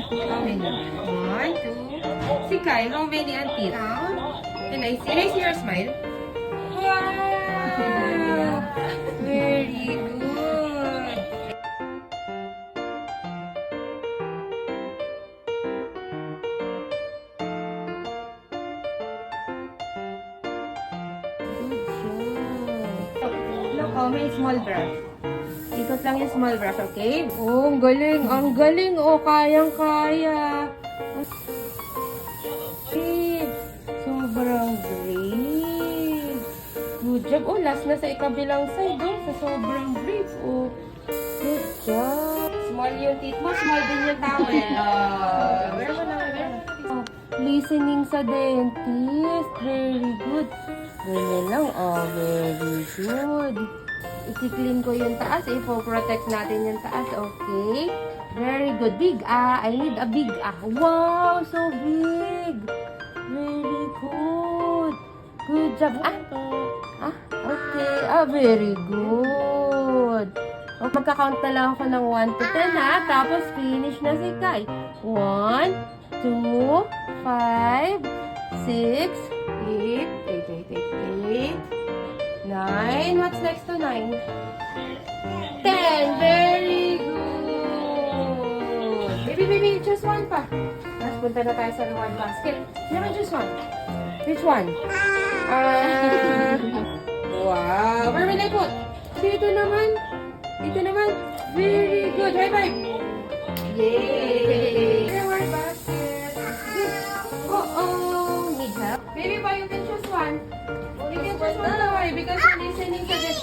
How many? One, two. Si Kai, how many auntie? Can I see your smile? Wow! Very good. Look, how many small brush? Ikot lang yung small brush, okay? Oh, ang galing. Ang galing. Oh, kayang-kaya. Okay. Sobrang great. Good job. Oh, last na sa ikabilang side. Oh, sa sobrang great. Oh, good job. Small yung teeth mo. Small din yung towel. Where mo na? Oh, listening sa dentist. Very good. Ganyan lang. Oh, very good. I-clean ko yung taas. I-protect natin yung taas. Okay. Very good. Big I need a big Wow, so big. Very good. Good job. Okay. Very good. O, magka-count na lang ako ng 1 to 10 ha. Tapos finish na si Kai. 1, 2, 5, 6, 8, 9. What's next to 9? 10. Very good. Baby, just one pa. Tapos punta na tayo sa reward basket. You can just one. Which one? Wow. Where will I put? Dito naman. Dito naman. Very good. High five. Yay. Reward basket. Uh-oh. Need help? Baby boy, you can choose one. You can choose one. Don't worry because you're listening to this.